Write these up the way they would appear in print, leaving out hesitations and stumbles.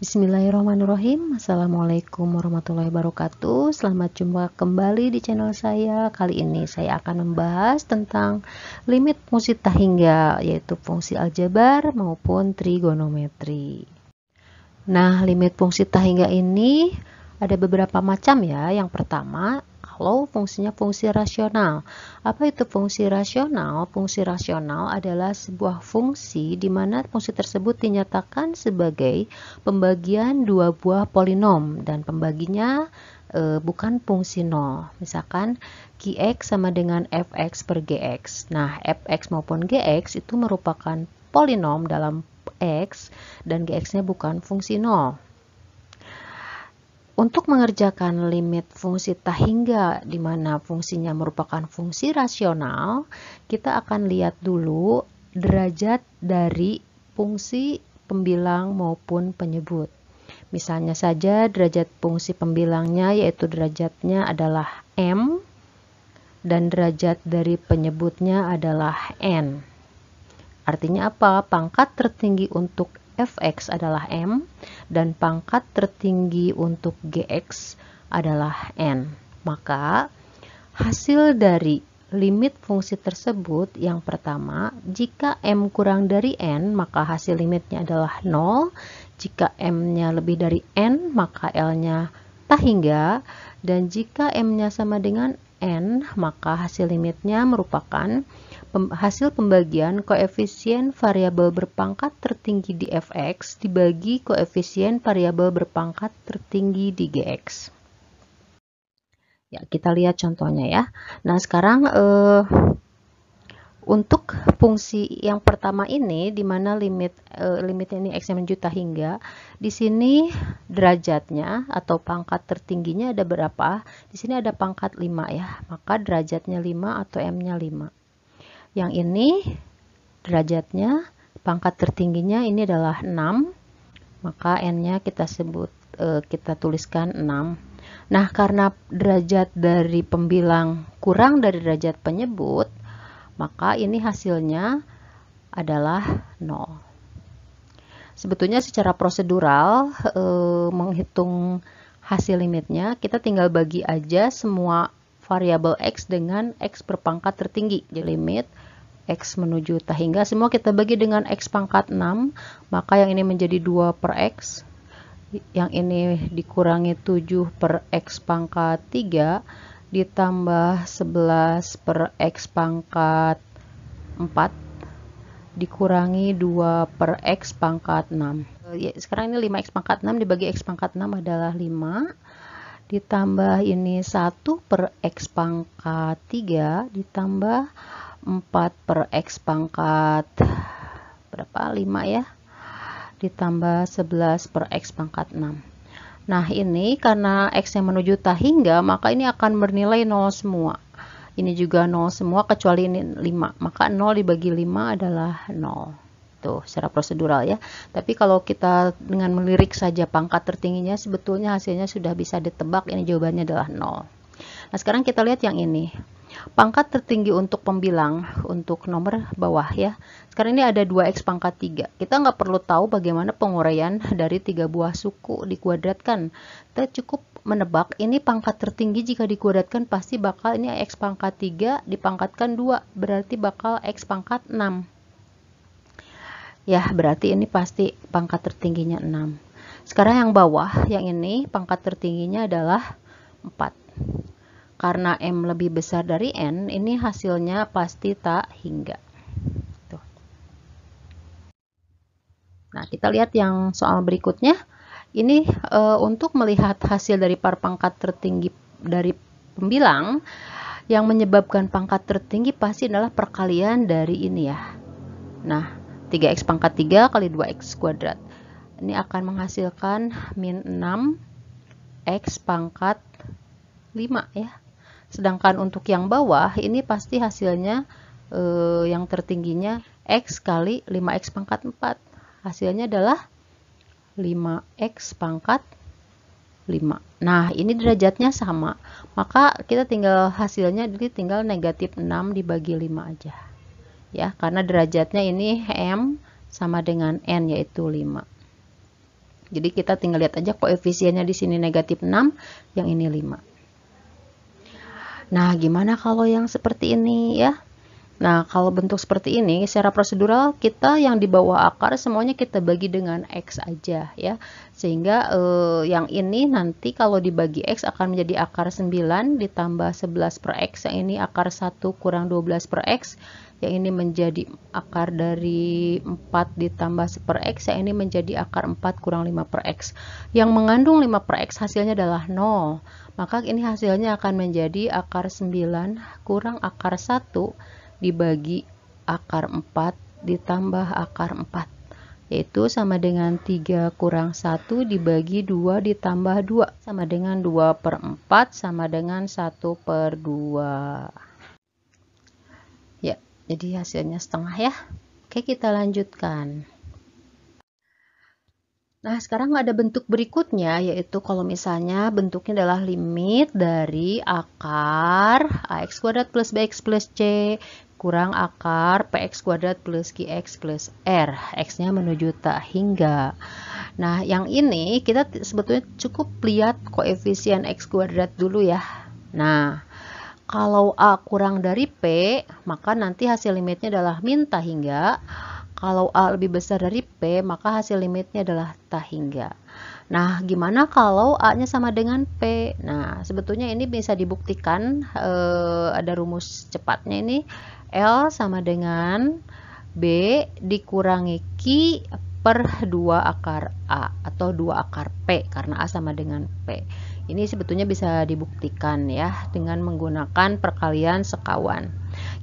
Bismillahirrahmanirrahim. Assalamualaikum warahmatullahi wabarakatuh. Selamat jumpa kembali di channel saya. Kali ini saya akan membahas tentang limit fungsi tahingga, yaitu fungsi aljabar maupun trigonometri. Nah, limit fungsi tahingga ini ada beberapa macam ya. Yang pertama, kalau fungsinya fungsi rasional. Apa itu fungsi rasional? Fungsi rasional adalah sebuah fungsi di mana fungsi tersebut dinyatakan sebagai pembagian dua buah polinom dan pembaginya bukan fungsi nol. Misalkan Qx sama dengan fx per gx. Nah, fx maupun gx itu merupakan polinom dalam x dan gx-nya bukan fungsi nol. Untuk mengerjakan limit fungsi tahingga di mana fungsinya merupakan fungsi rasional, kita akan lihat dulu derajat dari fungsi pembilang maupun penyebut. Misalnya saja derajat fungsi pembilangnya yaitu derajatnya adalah m dan derajat dari penyebutnya adalah n. Artinya apa? Pangkat tertinggi untuk fx adalah m dan pangkat tertinggi untuk gx adalah n. Maka hasil dari limit fungsi tersebut yang pertama, jika m kurang dari n maka hasil limitnya adalah 0. Jika m-nya lebih dari n maka l-nya tahingga, dan jika m-nya sama dengan n maka hasil limitnya merupakan hasil pembagian koefisien variabel berpangkat tertinggi di fx dibagi koefisien variabel berpangkat tertinggi di gx. Ya, kita lihat contohnya ya. Nah, sekarang untuk fungsi yang pertama ini, di mana limitnya ini x menuju tahingga, di sini derajatnya atau pangkat tertingginya ada berapa? Di sini ada pangkat 5 ya, maka derajatnya 5 atau m-nya 5. Yang ini derajatnya, pangkat tertingginya ini adalah 6, maka n-nya kita tuliskan 6. Nah, karena derajat dari pembilang kurang dari derajat penyebut, maka ini hasilnya adalah 0. Sebetulnya secara prosedural menghitung hasil limitnya, kita tinggal bagi aja semua variabel x dengan x berpangkat tertinggi. Jadi limit x menuju tahingga semua kita bagi dengan x pangkat 6, maka yang ini menjadi 2 per x, yang ini dikurangi 7 per x pangkat 3 ditambah 11 per x pangkat 4 dikurangi 2 per x pangkat 6. Sekarang ini 5x pangkat 6 dibagi x pangkat 6 adalah 5, ditambah ini 1 per x pangkat 3 ditambah 4 per x pangkat berapa? 5 ya, ditambah 11 per x pangkat 6. Nah, ini karena x yang menuju tahingga, maka ini akan bernilai 0 semua. Ini juga 0 semua kecuali ini 5, maka 0 dibagi 5 adalah 0. Tuh, secara prosedural ya. Tapi kalau kita dengan melirik saja pangkat tertingginya, sebetulnya hasilnya sudah bisa ditebak, ini jawabannya adalah 0. Nah, sekarang kita lihat yang ini. Pangkat tertinggi untuk pembilang, untuk nomor bawah ya. Sekarang ini ada 2x pangkat 3. Kita nggak perlu tahu bagaimana penguraian dari 3 buah suku dikuadratkan. Kita cukup menebak ini pangkat tertinggi jika dikuadratkan pasti bakal ini x pangkat 3 dipangkatkan 2. Berarti bakal x pangkat 6. Ya, berarti ini pasti pangkat tertingginya 6. Sekarang yang bawah, yang ini pangkat tertingginya adalah 4. Karena m lebih besar dari n, ini hasilnya pasti tahingga. Tuh. Nah, kita lihat yang soal berikutnya. Ini untuk melihat hasil dari pangkat tertinggi dari pembilang, yang menyebabkan pangkat tertinggi pasti adalah perkalian dari ini ya. Nah, 3x pangkat 3 kali 2x kuadrat. Ini akan menghasilkan min 6 x pangkat 5 ya. Sedangkan untuk yang bawah ini pasti hasilnya yang tertingginya x kali 5x pangkat 4. Hasilnya adalah 5x pangkat 5. Nah, ini derajatnya sama. Maka kita tinggal hasilnya jadi tinggal negatif 6 dibagi 5 aja. Ya, karena derajatnya ini m sama dengan n yaitu 5. Jadi kita tinggal lihat aja koefisiennya di sini negatif 6, yang ini 5. Nah, gimana kalau yang seperti ini ya? Nah, kalau bentuk seperti ini, secara prosedural kita yang di bawah akar semuanya kita bagi dengan X aja ya. Sehingga yang ini nanti kalau dibagi X akan menjadi akar 9 ditambah 11 per X. Yang ini akar 1 kurang 12 per X. Yang ini menjadi akar dari 4 ditambah 1 per X. Yang ini menjadi akar 4 kurang 5 per X. Yang mengandung 5 per X hasilnya adalah 0. Maka ini hasilnya akan menjadi akar 9 kurang akar 1 dibagi akar 4 ditambah akar 4, yaitu sama dengan 3 kurang 1 dibagi 2 ditambah 2, sama dengan 2 per 4 sama dengan 1 per 2. Ya, jadi hasilnya setengah ya. Oke, kita lanjutkan. Nah, sekarang ada bentuk berikutnya, yaitu kalau misalnya bentuknya adalah limit dari akar ax kuadrat plus bx plus c kurang akar px kuadrat plus qx plus r. X-nya menuju tak hingga. Nah, yang ini kita sebetulnya cukup lihat koefisien x kuadrat dulu ya. Nah, kalau a kurang dari p, maka nanti hasil limitnya adalah min tak hingga. Kalau A lebih besar dari P, maka hasil limitnya adalah tak hingga. Nah, gimana kalau A-nya sama dengan P? Nah, sebetulnya ini bisa dibuktikan, ada rumus cepatnya ini. L sama dengan B dikurangi Q per 2 akar A, atau 2 akar P, karena A sama dengan P. Ini sebetulnya bisa dibuktikan ya, dengan menggunakan perkalian sekawan.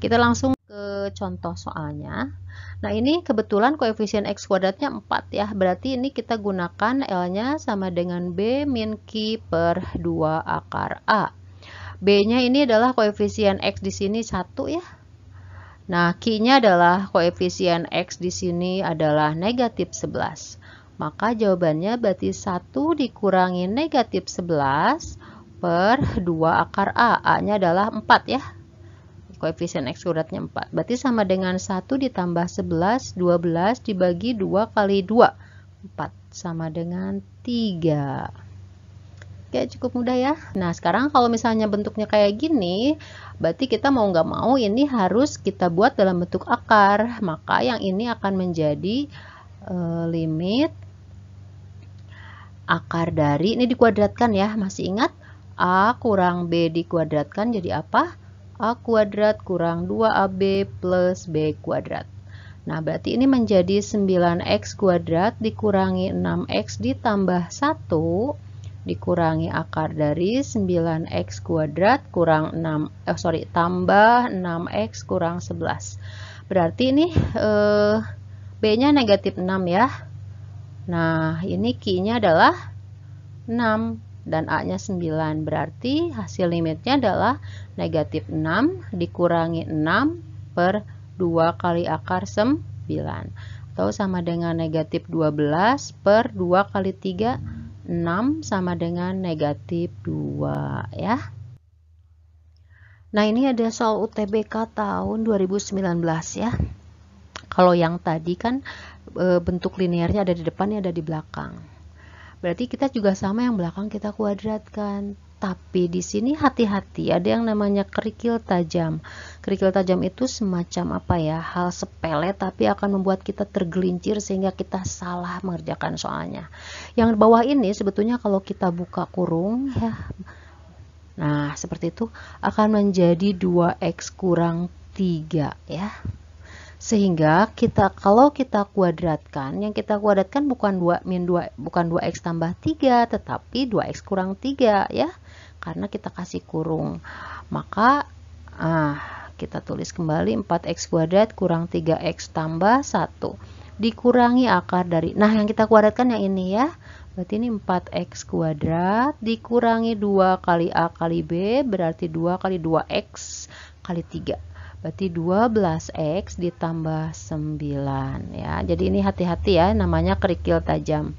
Kita langsung ke contoh soalnya. Nah, ini kebetulan koefisien x kuadratnya 4 ya. Berarti ini kita gunakan L-nya sama dengan B min Q per 2 akar A. B-nya ini adalah koefisien x di sini 1 ya. Nah, Q-nya adalah koefisien x di sini adalah negatif 11. Maka jawabannya berarti 1 dikurangi negatif 11 per 2 akar A. A-nya adalah 4 ya. Koefisien x kuadratnya 4. Berarti sama dengan 1 ditambah 11, 12 dibagi 2 kali 2. 4 sama dengan 3. Oke, cukup mudah ya. Nah, sekarang kalau misalnya bentuknya kayak gini, berarti kita mau nggak mau ini harus kita buat dalam bentuk akar. Maka yang ini akan menjadi limit akar dari, ini dikuadratkan ya, masih ingat? A kurang B dikuadratkan jadi apa? A kuadrat kurang 2AB plus B kuadrat. Nah, berarti ini menjadi 9x kuadrat dikurangi 6x ditambah 1 dikurangi akar dari 9x kuadrat kurang tambah 6x kurang 11. Berarti ini B-nya negatif 6 ya. Nah, ini Q-nya adalah 6. Dan A-nya 9. Berarti hasil limitnya adalah negatif 6 dikurangi 6 per 2 kali akar 9. Atau sama dengan negatif 12 per 2 kali 3, 6 sama dengan negatif 2 ya. Nah, ini ada soal UTBK tahun 2019 ya. Kalau yang tadi kan bentuk linearnya ada di depan, ini ada di belakang. Berarti kita juga sama, yang belakang kita kuadratkan. Tapi di sini hati-hati, ada yang namanya kerikil tajam. Kerikil tajam itu semacam apa ya? Hal sepele tapi akan membuat kita tergelincir sehingga kita salah mengerjakan soalnya. Yang bawah ini sebetulnya kalau kita buka kurung ya. Nah, seperti itu akan menjadi 2x kurang 3 ya. Sehingga kalau kita kuadratkan, yang kita kuadratkan bukan 2x tambah 3, tetapi 2x kurang 3 ya. Karena kita kasih kurung. Maka kita tulis kembali 4x kuadrat kurang 3x tambah 1 dikurangi akar dari, nah yang kita kuadratkan yang ini ya. Berarti ini 4x kuadrat dikurangi 2 kali A kali B, berarti 2 kali 2x kali 3. Berarti 12x ditambah 9 ya. Jadi ini hati-hati ya, namanya kerikil tajam.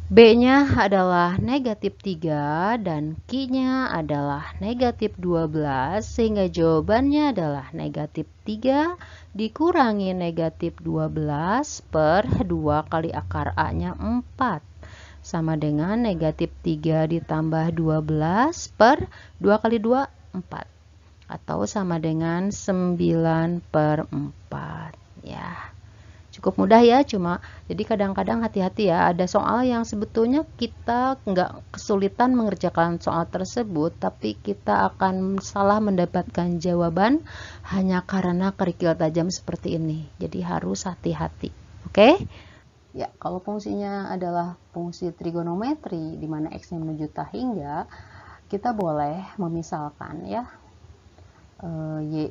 B-nya adalah negatif 3 dan Q-nya adalah negatif 12, sehingga jawabannya adalah negatif 3 dikurangi negatif 12 per 2 kali akar A-nya 4. Sama dengan negatif 3 ditambah 12 per 2 kali 2, 4. Atau sama dengan 9 per 4. Ya. Cukup mudah ya, jadi kadang-kadang hati-hati ya, ada soal yang sebetulnya kita nggak kesulitan mengerjakan soal tersebut, tapi kita akan salah mendapatkan jawaban hanya karena kerikil tajam seperti ini. Jadi harus hati-hati. Oke? Ya, kalau fungsinya adalah fungsi trigonometri di mana x-nya menuju hingga, kita boleh memisalkan ya, y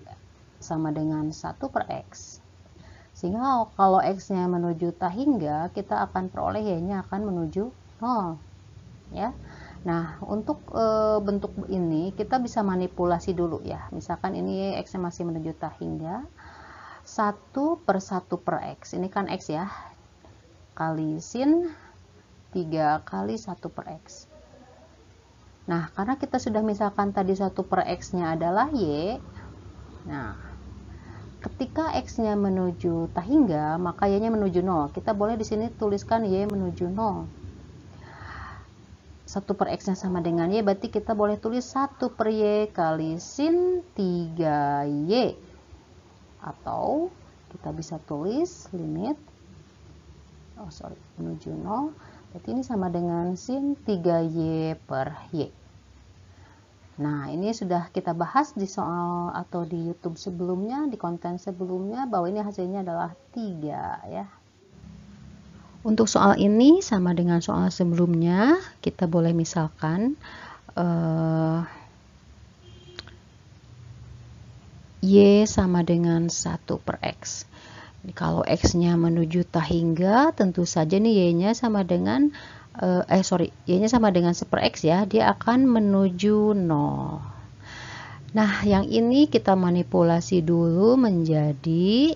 sama dengan 1 per x. Sehingga kalau x-nya menuju hingga, kita akan peroleh y-nya akan menuju 0. Ya. Nah, untuk bentuk ini kita bisa manipulasi dulu ya. Misalkan ini x-nya masih menuju hingga, 1 per 1 per x. Ini kan x ya. Kali sin 3 kali 1 per x. Nah, karena kita sudah misalkan tadi 1 per x-nya adalah y. Nah, ketika x-nya menuju hingga, maka y-nya menuju 0. Kita boleh di sini tuliskan y menuju 0. 1 per x-nya sama dengan y, berarti kita boleh tulis 1 per y kali sin 3y. Atau kita bisa tulis limit menuju 0. Berarti ini sama dengan sin 3y per y. Nah, ini sudah kita bahas di soal atau di YouTube sebelumnya, di konten sebelumnya, bahwa ini hasilnya adalah 3 ya. Untuk soal ini sama dengan soal sebelumnya, kita boleh misalkan y sama dengan 1 per x. Kalau x-nya menuju hingga, tentu saja nih y-nya sama dengan y-nya sama dengan 1 per x ya, dia akan menuju 0. Nah, yang ini kita manipulasi dulu menjadi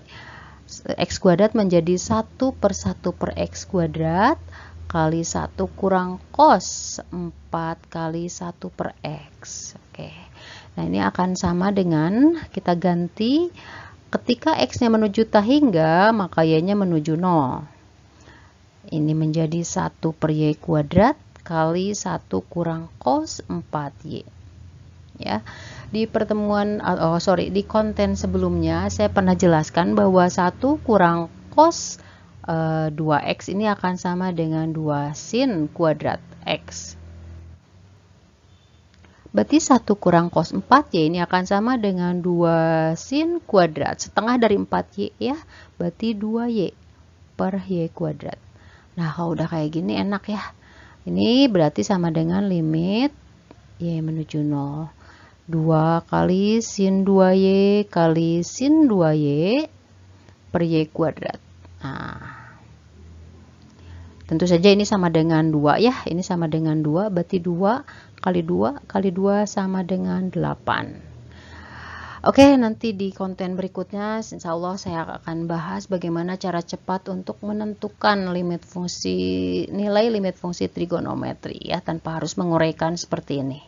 x kuadrat menjadi 1 per 1 per x kuadrat kali 1 kurang cos 4 kali 1 per x. Oke. Nah, ini akan sama dengan kita ganti ketika x-nya menuju hingga, maka y-nya menuju 0. Ini menjadi 1 per y kuadrat kali 1 kurang cos 4y. Ya. Di di konten sebelumnya saya pernah jelaskan bahwa 1 kurang cos 2x ini akan sama dengan 2 sin kuadrat x. Berarti 1 kurang cos 4y ini akan sama dengan 2 sin kuadrat. Setengah dari 4y ya, berarti 2y per y kuadrat. Nah, kalau udah kayak gini enak ya. Ini berarti sama dengan limit y menuju 0. 2 kali sin 2y kali sin 2y per y kuadrat. Nah, tentu saja ini sama dengan 2 ya. Ini sama dengan 2, berarti 2 kali 2 kali 2 sama dengan 8. Oke, nanti di konten berikutnya insya Allah saya akan bahas bagaimana cara cepat untuk menentukan nilai limit fungsi trigonometri ya, tanpa harus menguraikan seperti ini.